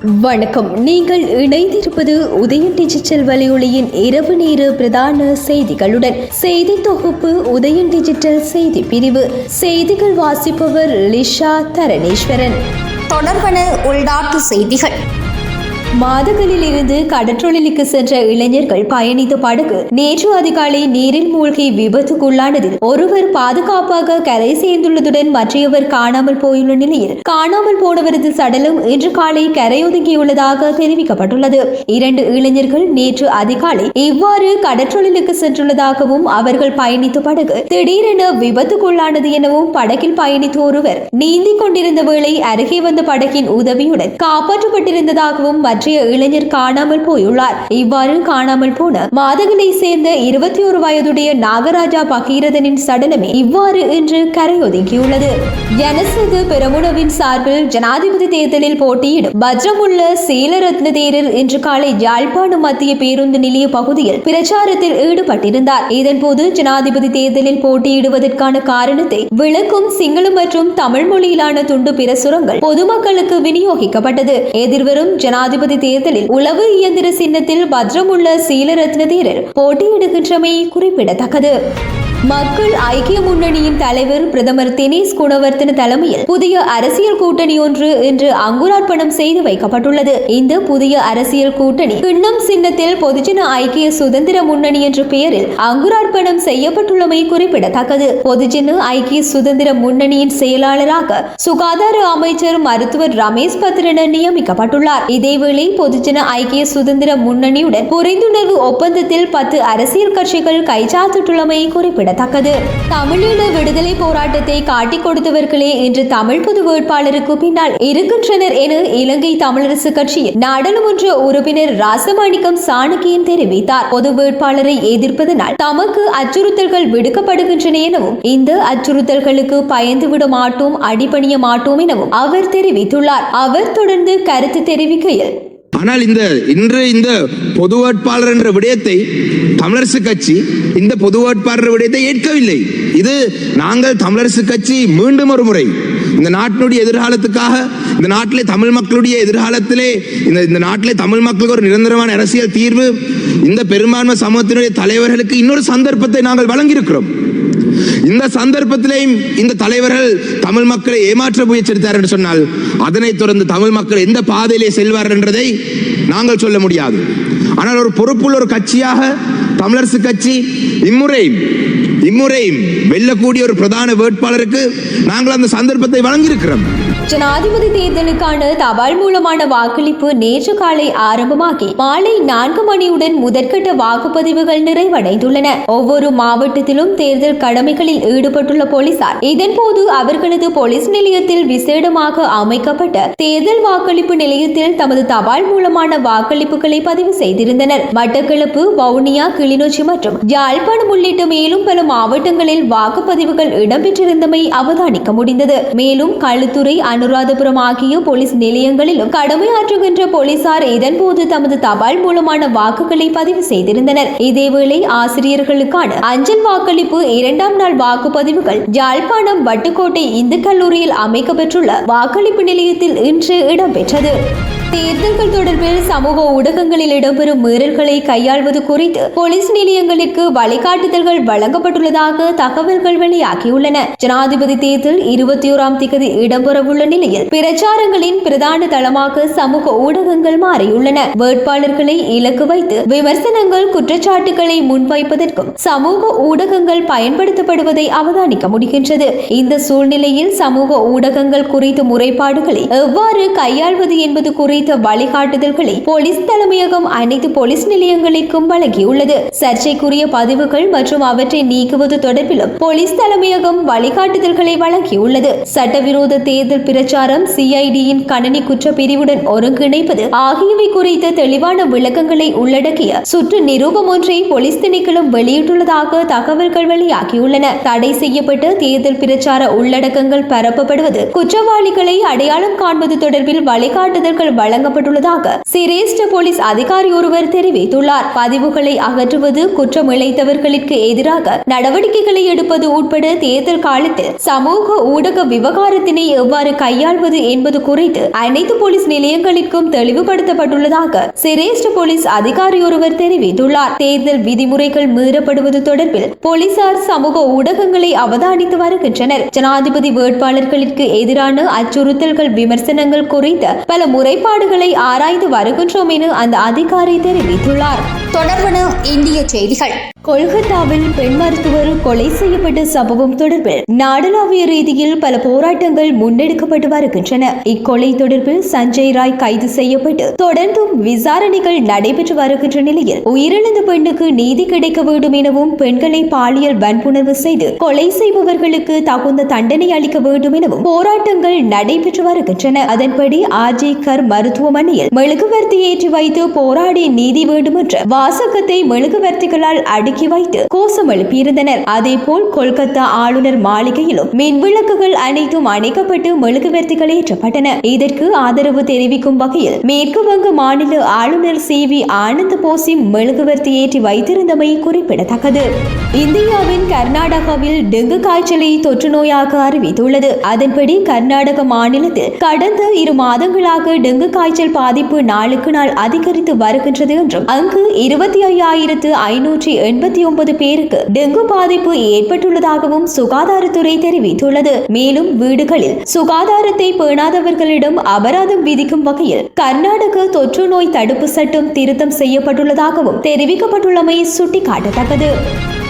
வணக்கம். நீங்கள் இணைந்திருப்பது உதயம் டிஜிட்டல் வலையொலியின் இரவு நேர பிரதான செய்திகளுடன். செய்தி தொகுப்பு உதயம் டிஜிட்டல் செய்தி பிரிவு. செய்திகள் வாசிப்பவர் லிஷா தரணேஸ்வரன். தொடர்பான உள்நாட்டு செய்திகள். மாதகளில் இருந்து கடற்றொழிலுக்கு சென்ற இளைஞர்கள் பயணித்த படகு நேற்று அதிகாலை நீரில் மூழ்கி விபத்துக்குள்ளானதில் ஒருவர் பாதுகாப்பாக கரை சேர்ந்துள்ளதுடன் மற்றையவர் காணாமல் போயுள்ள நிலையில் காணாமல் போனவரது சடலம் இன்று காலை கரையொதுங்கியுள்ளதாக தெரிவிக்கப்பட்டுள்ளது. 2 இளைஞர்கள் நேற்று அதிகாலை இவ்வாறு கடற்றொழிலுக்கு சென்றுள்ளதாகவும் அவர்கள் பயணித்த படகு திடீரென விபத்துக்குள்ளானது எனவும் படகில் பயணித்த ஒருவர் நீந்திக் கொண்டிருந்த வேளை அருகே வந்த படகின் உதவியுடன் காப்பாற்றப்பட்டிருந்ததாகவும் மற்ற இளைஞர் காணாமல் போயுள்ளார். இவ்வாறு காணாமல் போன மாதகளை சேர்ந்த 21 வயதுடைய நாகராஜா பகீரதனின் சடலமே இவ்வாறு இன்று கரையொதுங்கியுள்ளது. ஜனசது பெரமுனவின் சார்பில் ஜனாதிபதி தேர்தலில் போட்டியிடும் பஜ்ரமுள்ள சீலரத்ன தேரர் இன்று காலை யாழ்ப்பாணம் மத்திய பேருந்து நிலைய பகுதியில் பிரச்சாரத்தில் ஈடுபட்டிருந்தார். இதன்போது ஜனாதிபதி தேர்தலில் போட்டியிடுவதற்கான காரணத்தை விளக்கும் சிங்களம் மற்றும் தமிழ் மொழியிலான துண்டு பிரசுரங்கள் பொதுமக்களுக்கு விநியோகிக்கப்பட்டது. எதிர்வரும் ஜனாதிபதி தேர்தலில் உளவு இயந்திர சின்னத்தில் பத்ரமுள்ள சீலரத்ன தேரர் போட்டியிடுகின்றமை குறிப்பிடத்தக்கது. மக்கள் ஐக்கிய முன்னணியின் தலைவர் பிரதமர் தினேஷ் குணவர்த்தன தலைமையில் புதிய அரசியல் கூட்டணி ஒன்று இன்று அங்குரார்ப்பணம் செய்து வைக்கப்பட்டுள்ளது. இந்த புதிய அரசியல் கூட்டணி கிண்ணம் சின்னத்தில் பொதுஜன ஐக்கிய சுதந்திர முன்னணி என்ற பெயரில் அங்குரார்ப்பணம் செய்யப்பட்டுள்ளமை குறிப்பிடத்தக்கது. பொதுஜன ஐக்கிய சுதந்திர முன்னணியின் செயலாளராக சுகாதார அமைச்சர் மருத்துவர் ரமேஷ் பத்ரன நியமிக்கப்பட்டுள்ளார். இதேவேளை பொதுஜன ஐக்கிய சுதந்திர முன்னணியுடன் புரிந்துணர்வு ஒப்பந்தத்தில் 10 அரசியல் கட்சிகள் கைச்சாத்திட்டுள்ளமை குறிப்பிட தமிழீழ விடுதலை போராட்டத்தை காட்டிக் கொடுத்தவர்களே இன்று தமிழ் பொது வேட்பாளருக்கு பின்னால் இருக்கின்றனர் என இலங்கை தமிழரசு கட்சியின் நாடாளுமன்ற உறுப்பினர் ராசமாணிக்கம் சாணக்கியன் தெரிவித்தார். பொது வேட்பாளரை எதிர்ப்பதனால் தமக்கு அச்சுறுத்தல்கள் விடுக்கப்படுகின்றன எனவும் இந்த அச்சுறுத்தல்களுக்கு பயந்துவிட மாட்டோம், அடிபணிய மாட்டோம் எனவும் அவர் தெரிவித்துள்ளார். அவர் தொடர்ந்து கருத்து தெரிவிக்கையில், ஆனால் இன்று இந்த பொது வேட்பாளர் என்ற விடயத்தை தமிழரசு கட்சி இந்த பொது வேட்பாளர் விடயத்தை ஏற்கவில்லை. இது நாங்கள் தமிழரசு கட்சி மீண்டும் ஒரு முறை இந்த நாட்டினுடைய எதிர்காலத்துக்காக, இந்த நாட்டிலே தமிழ் மக்களுடைய எதிர்காலத்திலே இந்த நாட்டிலே தமிழ் மக்களுக்கு ஒரு நிரந்தரமான அரசியல் தீர்வு, இந்த பெரும்பான்மை சமூகத்தினுடைய தலைவர்களுக்கு இன்னொரு சந்தர்ப்பத்தை நாங்கள் வழங்கியிருக்கிறோம். இந்த சந்தர்ப்பத்திலேயும் இந்த தலைவர்கள் தமிழ் மக்களை ஏமாற்ற முயற்சித்தார் என்று சொன்னால் அதனைத் தொடர்ந்து தமிழ் மக்கள் எந்த பாதையிலே செல்வார்கள் என்றதை நாங்கள் சொல்ல முடியாது. ஆனால் ஒரு பொறுப்புள்ள ஒரு கட்சியாக தமிழரசு கட்சி இம்முறையும் வெல்லக்கூடிய ஒரு பிரதான வேட்பாளருக்கு நாங்கள் அந்த சந்தர்ப்பத்தை வழங்கியிருக்கிறோம். ஜனாதிபதி தேர்தலுக்கான தபால் மூலமான வாக்களிப்பு நேற்று காலை ஆரம்பமாகி மாலை 4 மணியுடன் முதற்கட்ட வாக்குப்பதிவுகள் நிறைவடைந்துள்ளன. ஒவ்வொரு மாவட்டத்திலும் தேர்தல் கடமைகளில் ஈடுபட்டுள்ள போலீசார் இதன்போது அவர்களது போலீஸ் நிலையத்தில் விசேடமாக அமைக்கப்பட்ட தேர்தல் வாக்களிப்பு நிலையத்தில் தமது தபால் மூலமான வாக்களிப்புகளை பதிவு செய்திருந்தனர். மட்டக்களப்பு, வவுனியா, கிளிநொச்சி மற்றும் யாழ்ப்பாணம் உள்ளிட்ட மேலும் பல மாவட்டங்களில் வாக்குப்பதிவுகள் இடம்பெற்றிருந்தமை அவதானிக்க முடிந்தது. மேலும் களுத்துறை, அனுராதபுரம் ஆகிய போலீஸ் நிலையங்களிலும் கடமையாற்றுகின்ற போலீசார் இதன்போது தமது தபால் மூலமான வாக்குகளை பதிவு செய்திருந்தனர். இதேவேளை ஆசிரியர்களுக்கான அஞ்சல் வாக்களிப்பு 2ஆம் நாள் வாக்குப்பதிவுகள் யாழ்ப்பாணம் வட்டுக்கோட்டை இந்து கல்லூரியில் அமைக்கப்பெற்றுள்ள வாக்களிப்பு நிலையத்தில் இன்று இடம்பெற்றது. தேர்தல்கள் தொடர்பில் சமூக ஊடகங்களில் இடம்பெறும் மீறல்களை கையாள்வது குறித்து போலீஸ் நிலையங்களுக்கு வழிகாட்டுதல்கள் வழங்கப்பட்டுள்ளதாக தகவல்கள் வெளியாகியுள்ளன. ஜனாதிபதி தேர்தல் 21ஆம் தேதி இடம்பெறவுள்ள நிலையில் பிரச்சாரங்களின் பிரதான தளமாக சமூக ஊடகங்கள் மாறியுள்ளன. வேட்பாளர்களை இலக்கு வைத்து விமர்சனங்கள், குற்றச்சாட்டுகளை முன்வைப்பதற்கும் சமூக ஊடகங்கள் பயன்படுத்தப்படுவதை அவதானிக்க முடிகின்றது. இந்த சூழ்நிலையில் சமூக ஊடகங்கள் குறித்த முறைப்பாடுகளை எவ்வாறு கையாள்வது என்பது குறித்து வழிகாட்டுதல்களை போலீஸ் தலைமையகம் அனைத்து போலீஸ் நிலையங்களுக்கும் வழங்கியுள்ளது. சர்ச்சைக்குரிய பதிவுகள் மற்றும் அவற்றை நீக்குவது தொடர்பிலும் போலீஸ் தலைமையகம் வழிகாட்டுதல்களை வழங்கியுள்ளது. சட்டவிரோத தேர்தல் பிரச்சாரம், சிஐடியின் கணனி குற்றப்பிரிவுடன் ஒருங்கிணைப்பது ஆகியவை குறித்த தெளிவான விளக்கங்களை உள்ளடக்கிய சுற்று நிரூபம் ஒன்றை போலீஸ் திணைக்களம் வெளியிட்டுள்ளதாக தகவல்கள் வெளியாகியுள்ளன. தடை செய்யப்பட்ட தேர்தல் பிரச்சார உள்ளடக்கங்கள் பரப்பப்படுவது, குற்றவாளிகளை அடையாளம் காண்பது தொடர்பில் வழிகாட்டுதல்கள் வழங்கப்பட்டுள்ளதாக சிரேஷ்ட போலீஸ் அதிகாரி ஒருவர் தெரிவித்துள்ளார். பதிவுகளை அகற்றுவது, குற்றம் இழைத்தவர்களுக்கு எதிராக நடவடிக்கைகளை எடுப்பது உட்பட தேர்தல் காலத்தில் சமூக ஊடக விவகாரத்தினை எவ்வாறு கையாள்வது என்பது குறித்து அனைத்து போலீஸ் நிலையங்களுக்கும் தெளிவுபடுத்தப்பட்டுள்ளதாக சிரேஷ்ட போலீஸ் அதிகாரி ஒருவர் தெரிவித்துள்ளார். தேர்தல் விதிமுறைகள் மீறப்படுவது தொடர்பில் போலீசார் சமூக ஊடகங்களை அவதானித்து வருகின்றனர். ஜனாதிபதி வேட்பாளர்களுக்கு எதிரான அச்சுறுத்தல்கள், விமர்சனங்கள் குறித்த பல முறைப்பாடுகளை ஆராய்ந்து வருகின்றோம் என அந்த அதிகாரி தெரிவித்துள்ளார். தொடர்பான இந்திய செய்திகள். கொல்கத்தாவில் பெண் மருத்துவர் கொலை செய்யப்பட்ட சம்பவம் தொடர்பில் நாடளாவிய ரீதியில் பல போராட்டங்கள் முன்னெடுக்கப்பட்டு வருகின்றன. இக்கொலை தொடர்பில் சஞ்சய் ராய் கைது செய்யப்பட்டு தொடர்ந்தும் விசாரணைகள் நடைபெற்று வருகின்ற நிலையில் உயிரிழந்த பெண்ணுக்கு நீதி கிடைக்க வேண்டும் எனவும், பெண்களை பாலியல் வன்புணர்வு செய்து கொலை செய்பவர்களுக்கு தகுந்த தண்டனை அளிக்க வேண்டும் எனவும் போராட்டங்கள் நடைபெற்று வருகின்றன. அதன்படி ஆர்ஜே கர் மருத்துவமனையில் மெழுகுவர்த்தி ஏற்றி வைத்து போராடி நீதி வேண்டும் என்ற வாசகத்தை மெழுகுவர்த்திகளால் அடுக்கி வைத்து கோஷம் எழுப்பியிருந்தனர். அதேபோல் கொல்கத்தா ஆளுநர் மாளிகையிலும் மின் விளக்குகள் அனைத்தும் அணைக்கப்பட்டு மெழுகுவர்த்திகள் ஏற்றப்பட்டன. இதற்கு ஆதரவு தெரிவிக்கும் வகையில் மேற்கு வங்க மாநில ஆளுநர் CV ஆனந்த் போசி மெழுகுவர்த்தி ஏற்றி வைத்திருந்தமை குறிப்பிடத்தக்கது. இந்தியாவின் கர்நாடகாவில் டெங்கு காய்ச்சலை தொற்று நோயாக அறிவித்துள்ளது. அதன்படி கர்நாடக மாநிலத்தில் கடந்த 2 மாதங்களாக டெங்கு காய்ச்சல் பாதிப்பு நாளுக்கு நாள் அதிகரித்து வருகின்றது என்றும், அங்கு 25,589 பேருக்கு டெங்கு பாதிப்பு ஏற்பட்டுள்ளதாகவும் சுகாதாரத்துறை தெரிவித்துள்ளது. மேலும் வீடுகளில் சுகாதாரத்தை பேணாதவர்களிடம் அபராதம் விதிக்கும் வகையில் கர்நாடக தொற்று நோய் தடுப்பு சட்டம் திருத்தம் செய்யப்பட்டுள்ளதாகவும் தெரிவிக்கப்பட்டுள்ளமை சுட்டிக்காட்டத்தக்கது.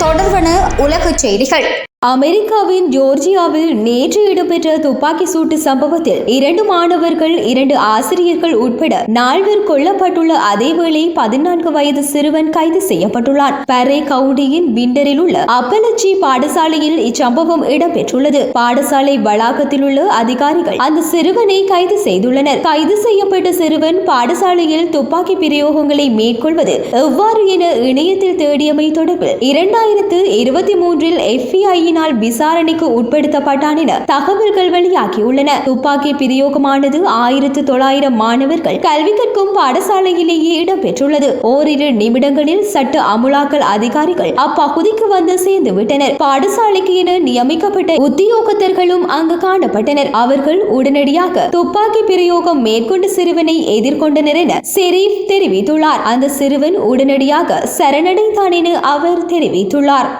தொடர்பான உலக செய்திகள். அமெரிக்காவின் ஜோர்ஜியாவில் நேற்று இடம்பெற்ற துப்பாக்கி சூட்டு சம்பவத்தில் 2 மாணவர்கள், 2 ஆசிரியர்கள் உட்பட 4 கொல்லப்பட்டுள்ள அதேவேளை 14 வயது சிறுவன் கைது செய்யப்பட்டுள்ளான். பரே கவுண்டியின் விண்டரில் உள்ள அப்பலச்சி பாடசாலையில் இச்சம்பவம் இடம்பெற்றுள்ளது. பாடசாலை வளாகத்தில் உள்ள அதிகாரிகள் அந்த சிறுவனை கைது செய்துள்ளனர். கைது செய்யப்பட்ட சிறுவன் பாடசாலையில் துப்பாக்கி பிரயோகங்களை மேற்கொள்வது எவ்வாறு என இணையத்தில் தேடியமை தொடர்பில் 2023 FBI விசாரணைக்கு உட்படுத்தப்பட்டான் என தகவல்கள் வெளியாகியுள்ளன. துப்பாக்கி பிரயோகமானது 1900 மாணவர்கள் கல்வி கற்கும் பாடசாலையிலேயே இடம்பெற்றுள்ளது. ஓரிரு நிமிடங்களில் சட்ட அமுலாக்கல் அதிகாரிகள் அப்பகுதிக்கு வந்து சேர்ந்து விட்டனர். பாடசாலைக்கு என நியமிக்கப்பட்ட உத்தியோகத்தர்களும் அங்கு காணப்பட்டனர். அவர்கள் உடனடியாக துப்பாக்கி பிரயோகம் மேற்கொண்ட சிறுவனை எதிர்கொண்டனர் என ஷெரீப் தெரிவித்துள்ளார். அந்த சிறுவன் உடனடியாக சரணடைந்தான் என அவர் தெரிவித்துள்ளார்.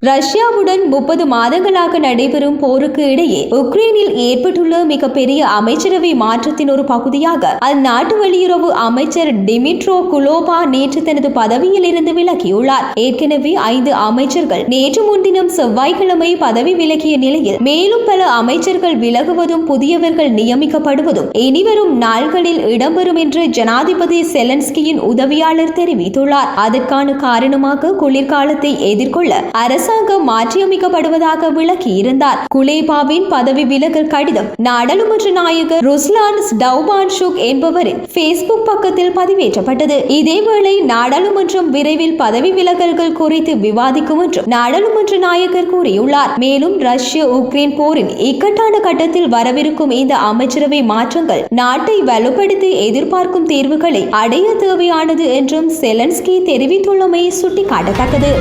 ரஷ்யாவுடன் 30 மாதங்களாக நடைபெறும் போருக்கு இடையே உக்ரைனில் ஏற்பட்டுள்ள மிகப்பெரிய அமைச்சரவை மாற்றத்தின் ஒரு பகுதியாக அந்நாட்டு வெளியுறவு அமைச்சர் டிமிட்ரோ குலோபா நேற்று தனது பதவியில் இருந்து விலகியுள்ளார். ஏற்கனவே 5 அமைச்சர்கள் நேற்று முன்தினம் செவ்வாய்க்கிழமை பதவி விலகிய நிலையில் மேலும் பல அமைச்சர்கள் விலகுவதும் புதியவர்கள் நியமிக்கப்படுவதும் இனிவரும் நாள்களில் இடம்பெறும் என்று ஜனாதிபதி செலன்ஸ்கியின் உதவியாளர் தெரிவித்துள்ளார். அதற்கான காரணமாக குளிர்காலத்தை எதிர்கொள்ள அரசாங்கம் மாற்றியமைக்கப்படுவதாக விளக்கியிருந்தார். குலேபாவின் பதவி விலகல் கடிதம் நாடாளுமன்ற நாயகர் ருஸ்லான் ஸ்டவ்பான்ஷுக் என்பவரின் Facebook பக்கத்தில் பதிவேற்றப்பட்டது. இதேவேளை நாடாளுமன்றம் விரைவில் பதவி விலகல்கள் குறித்து விவாதிக்கும் என்றும் நாடாளுமன்ற நாயகர் கூறியுள்ளார். மேலும் ரஷ்ய உக்ரைன் போரின் இக்கட்டான கட்டத்தில் வரவிருக்கும் இந்த அமைச்சரவை மாற்றங்கள் நாட்டை வலுப்படுத்தி எதிர்பார்க்கும் தீர்வுகளை அடைய தேவையானது என்றும் செலன்ஸ்கி தெரிவித்துள்ளமை சுட்டிக்காட்டத்தக்கது.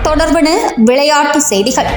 தொடர்பான விளையாட்டு செய்திகள்.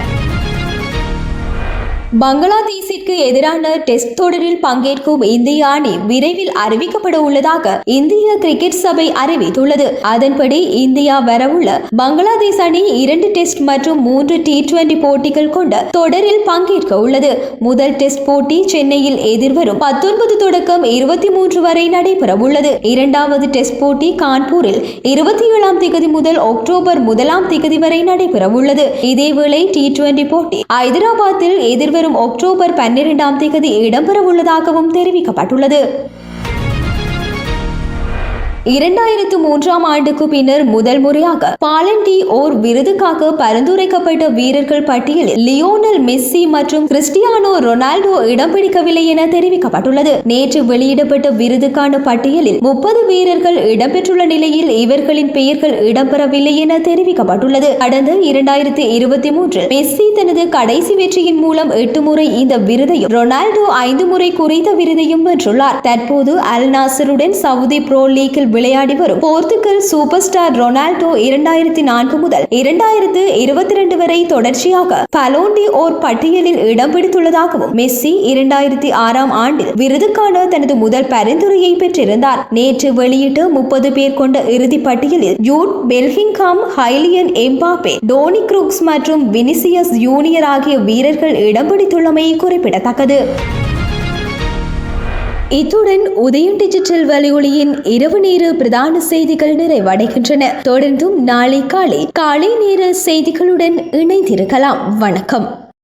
பங்களாதேஷிற்கு எதிரான டெஸ்ட் தொடரில் பங்கேற்கும் இந்திய அணி விரைவில் அறிவிக்கப்பட உள்ளதாக இந்திய கிரிக்கெட் சபை அறிவித்துள்ளது. அதன்படி இந்தியா வரவுள்ள பங்களாதேஷ் அணி 2 டெஸ்ட் மற்றும் 3 T20 போட்டிகள் கொண்ட தொடரில் பங்கேற்க உள்ளது. முதல் டெஸ்ட் போட்டி சென்னையில் எதிர்வரும் 19 தொடக்கம் 23 வரை நடைபெற உள்ளது. இரண்டாவது டெஸ்ட் போட்டி கான்பூரில் 27ஆம் தேதி முதல் அக்டோபர் 1ஆம் தேதி வரை நடைபெற உள்ளது. இதேவேளை T20 போட்டி ஐதராபாத்தில் எதிர்வரும் அக்டோபர் 12ஆம் தேதி இடம்பெற உள்ளதாகவும் தெரிவிக்கப்பட்டுள்ளது. 2003ஆம் ஆண்டுக்கு பின்னர் முதல் முறையாக பாலன் டி ஓர் விருதுக்காக பரிந்துரைக்கப்பட்ட வீரர்கள் பட்டியலில் லியோனல் மெஸ்ஸி மற்றும் கிறிஸ்டியானோ ரொனால்டோ இடம் பிடிக்கவில்லை என தெரிவிக்கப்பட்டுள்ளது. நேற்று வெளியிடப்பட்ட விருதுக்கான பட்டியலில் 30 வீரர்கள் இடம்பெற்றுள்ள நிலையில் இவர்களின் பெயர்கள் இடம்பெறவில்லை என தெரிவிக்கப்பட்டுள்ளது. கடந்த 2023 மெஸ்ஸி தனது கடைசி வெற்றியின் மூலம் 8 முறை இந்த விருதையும் ரொனால்டோ 5 முறை குறித்த விருதையும் வென்றுள்ளார். தற்போது அல் நாசருடன் சவுதி ப்ரோ லீக்கில் விளையாடி வரும் போர்த்துகல் சூப்பர் ஸ்டார் ரொனால்டோ 2004 முதல் 2022 வரை தொடர்ச்சியாக பாலோன் டி ஓர் பட்டியலில் இடம் பிடித்துள்ளதாகவும் மெஸ்ஸி 2006ஆம் ஆண்டில் விருதுக்கான தனது முதல் பரிந்துரையை பெற்றிருந்தார். நேற்று வெளியிட்ட 30 பேர் கொண்ட இறுதி பட்டியலில் ஜூட் பெல்கிங்ஹாம், ஹைலியன் எம்பாப்பே, டோனி குரூக்ஸ் மற்றும் வினிசியஸ் ஜூனியர் ஆகிய வீரர்கள் இடம் பிடித்துள்ளமை குறிப்பிடத்தக்கது. இத்துடன் உதயம் டிஜிட்டல் வலையொலியின் இரவு நேர பிரதான செய்திகள் நிறைவடைகின்றன. தொடர்ந்தும் நாளை காலை நேர செய்திகளுடன் இணைந்திருக்கலாம். வணக்கம்.